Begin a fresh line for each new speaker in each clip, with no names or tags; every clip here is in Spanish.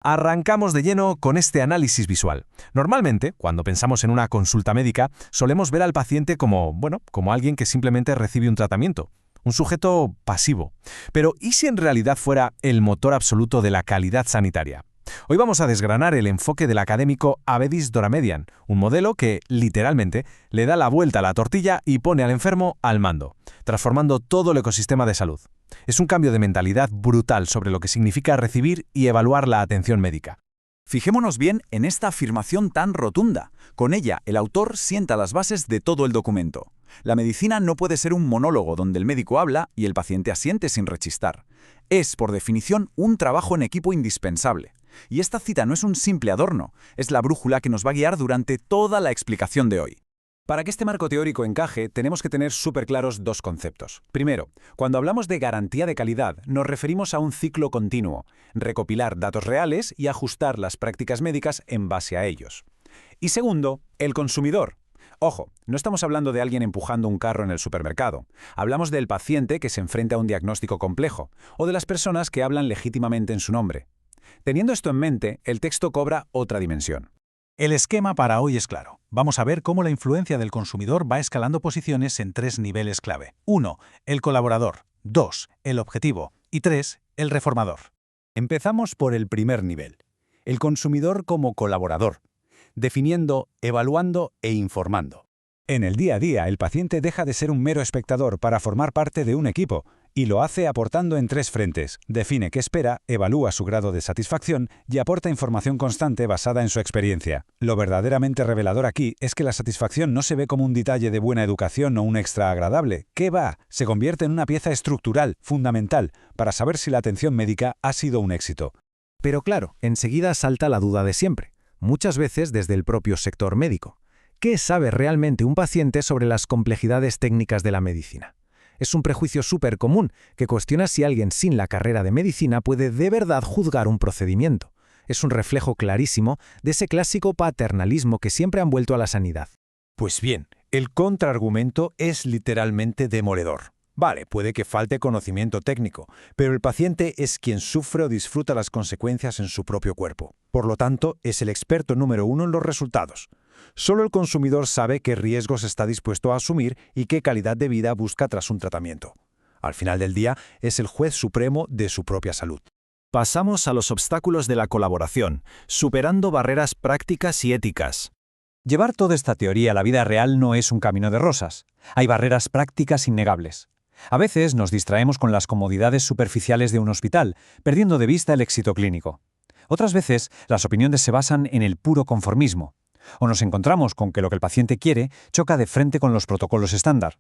Arrancamos de lleno con este análisis visual. Normalmente, cuando pensamos en una consulta médica, solemos ver al paciente como alguien que simplemente recibe un tratamiento, un sujeto pasivo. Pero ¿y si en realidad fuera el motor absoluto de la calidad sanitaria? Hoy vamos a desgranar el enfoque del académico Avedis Doramedian, un modelo que, literalmente, le da la vuelta a la tortilla y pone al enfermo al mando, transformando todo el ecosistema de salud. Es un cambio de mentalidad brutal sobre lo que significa recibir y evaluar la atención médica.
Fijémonos bien en esta afirmación tan rotunda. Con ella, el autor sienta las bases de todo el documento. La medicina no puede ser un monólogo donde el médico habla y el paciente asiente sin rechistar. Es, por definición, un trabajo en equipo indispensable. Y esta cita no es un simple adorno, es la brújula que nos va a guiar durante toda la explicación de hoy.
Para que este marco teórico encaje, tenemos que tener súper claros dos conceptos. Primero, cuando hablamos de garantía de calidad, nos referimos a un ciclo continuo, recopilar datos reales y ajustar las prácticas médicas en base a ellos. Y segundo, el consumidor. Ojo, no estamos hablando de alguien empujando un carro en el supermercado. Hablamos del paciente que se enfrenta a un diagnóstico complejo, o de las personas que hablan legítimamente en su nombre. Teniendo esto en mente, el texto cobra otra dimensión.
El esquema para hoy es claro. Vamos a ver cómo la influencia del consumidor va escalando posiciones en 3 niveles clave. 1. El colaborador. 2. El objetivo. Y 3. El reformador.
Empezamos por el primer nivel, el consumidor como colaborador, definiendo, evaluando e informando. En el día a día, el paciente deja de ser un mero espectador para formar parte de un equipo, y lo hace aportando en 3 frentes. Define qué espera, evalúa su grado de satisfacción y aporta información constante basada en su experiencia. Lo verdaderamente revelador aquí es que la satisfacción no se ve como un detalle de buena educación o un extra agradable. ¿Qué va? Se convierte en una pieza estructural, fundamental, para saber si la atención médica ha sido un éxito.
Pero claro, enseguida salta la duda de siempre, muchas veces desde el propio sector médico. ¿Qué sabe realmente un paciente sobre las complejidades técnicas de la medicina? Es un prejuicio súper común que cuestiona si alguien sin la carrera de medicina puede de verdad juzgar un procedimiento. Es un reflejo clarísimo de ese clásico paternalismo que siempre ha envuelto a la sanidad.
Pues bien, el contraargumento es literalmente demoledor. Vale, puede que falte conocimiento técnico, pero el paciente es quien sufre o disfruta las consecuencias en su propio cuerpo. Por lo tanto, es el experto número 1 en los resultados. Solo el consumidor sabe qué riesgos está dispuesto a asumir y qué calidad de vida busca tras un tratamiento. Al final del día, es el juez supremo de su propia salud.
Pasamos a los obstáculos de la colaboración, superando barreras prácticas y éticas.
Llevar toda esta teoría a la vida real no es un camino de rosas. Hay barreras prácticas innegables. A veces nos distraemos con las comodidades superficiales de un hospital, perdiendo de vista el éxito clínico. Otras veces, las opiniones se basan en el puro conformismo. O nos encontramos con que lo que el paciente quiere choca de frente con los protocolos estándar.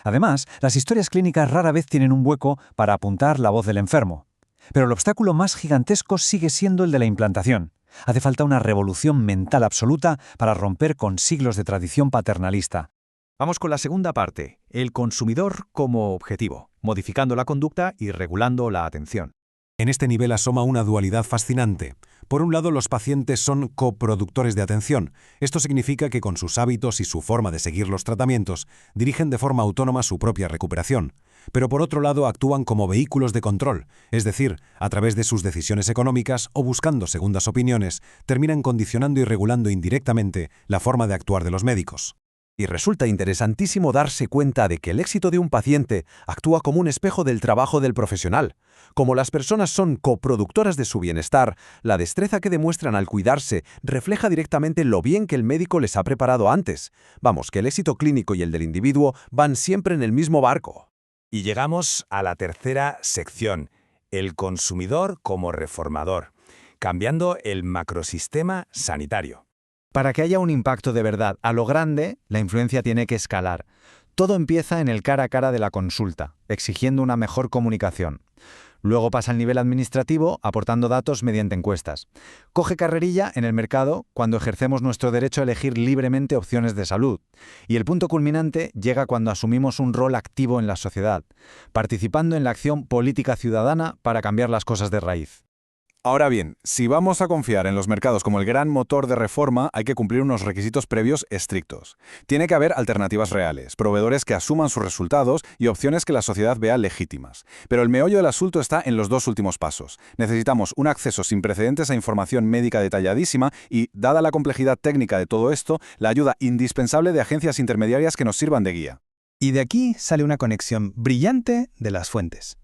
Además, las historias clínicas rara vez tienen un hueco para apuntar la voz del enfermo. Pero el obstáculo más gigantesco sigue siendo el de la implantación. Hace falta una revolución mental absoluta para romper con siglos de tradición paternalista.
Vamos con la segunda parte, el consumidor como objetivo, modificando la conducta y regulando la atención.
En este nivel asoma una dualidad fascinante. Por un lado, los pacientes son coproductores de atención. Esto significa que con sus hábitos y su forma de seguir los tratamientos, dirigen de forma autónoma su propia recuperación. Pero por otro lado, actúan como vehículos de control, es decir, a través de sus decisiones económicas o buscando segundas opiniones, terminan condicionando y regulando indirectamente la forma de actuar de los médicos.
Y resulta interesantísimo darse cuenta de que el éxito de un paciente actúa como un espejo del trabajo del profesional. Como las personas son coproductoras de su bienestar, la destreza que demuestran al cuidarse refleja directamente lo bien que el médico les ha preparado antes. Vamos, que el éxito clínico y el del individuo van siempre en el mismo barco.
Y llegamos a la tercera sección, el consumidor como reformador, cambiando el macrosistema sanitario.
Para que haya un impacto de verdad a lo grande, la influencia tiene que escalar. Todo empieza en el cara a cara de la consulta, exigiendo una mejor comunicación. Luego pasa al nivel administrativo, aportando datos mediante encuestas. Coge carrerilla en el mercado cuando ejercemos nuestro derecho a elegir libremente opciones de salud. Y el punto culminante llega cuando asumimos un rol activo en la sociedad, participando en la acción política ciudadana para cambiar las cosas de raíz.
Ahora bien, si vamos a confiar en los mercados como el gran motor de reforma, hay que cumplir unos requisitos previos estrictos. Tiene que haber alternativas reales, proveedores que asuman sus resultados y opciones que la sociedad vea legítimas. Pero el meollo del asunto está en los dos últimos pasos. Necesitamos un acceso sin precedentes a información médica detalladísima y, dada la complejidad técnica de todo esto, la ayuda indispensable de agencias intermediarias que nos sirvan de guía.
Y de aquí sale una conexión brillante de las fuentes.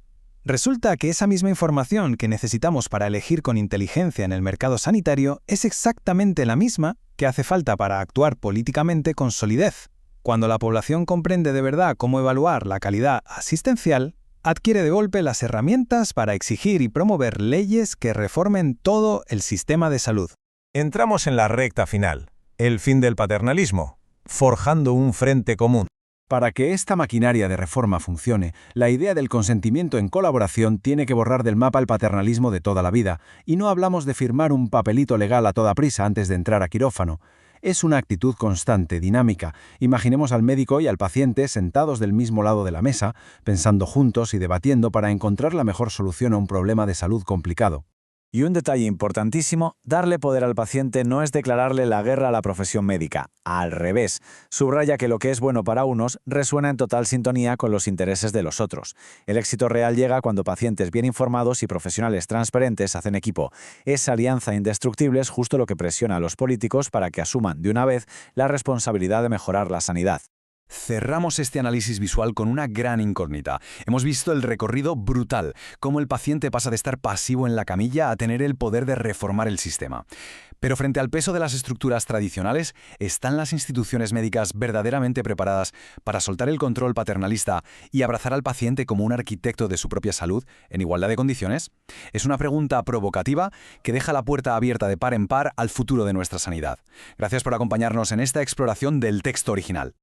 Resulta que esa misma información que necesitamos para elegir con inteligencia en el mercado sanitario es exactamente la misma que hace falta para actuar políticamente con solidez. Cuando la población comprende de verdad cómo evaluar la calidad asistencial, adquiere de golpe las herramientas para exigir y promover leyes que reformen todo el sistema de salud.
Entramos en la recta final, el fin del paternalismo, forjando un frente común.
Para que esta maquinaria de reforma funcione, la idea del consentimiento en colaboración tiene que borrar del mapa el paternalismo de toda la vida, y no hablamos de firmar un papelito legal a toda prisa antes de entrar a quirófano. Es una actitud constante, dinámica. Imaginemos al médico y al paciente sentados del mismo lado de la mesa, pensando juntos y debatiendo para encontrar la mejor solución a un problema de salud complicado.
Y un detalle importantísimo, darle poder al paciente no es declararle la guerra a la profesión médica. Al revés, subraya que lo que es bueno para unos resuena en total sintonía con los intereses de los otros. El éxito real llega cuando pacientes bien informados y profesionales transparentes hacen equipo. Esa alianza indestructible es justo lo que presiona a los políticos para que asuman de una vez la responsabilidad de mejorar la sanidad.
Cerramos este análisis visual con una gran incógnita. Hemos visto el recorrido brutal, cómo el paciente pasa de estar pasivo en la camilla a tener el poder de reformar el sistema. Pero frente al peso de las estructuras tradicionales, ¿están las instituciones médicas verdaderamente preparadas para soltar el control paternalista y abrazar al paciente como un arquitecto de su propia salud en igualdad de condiciones? Es una pregunta provocativa que deja la puerta abierta de par en par al futuro de nuestra sanidad. Gracias por acompañarnos en esta exploración del texto original.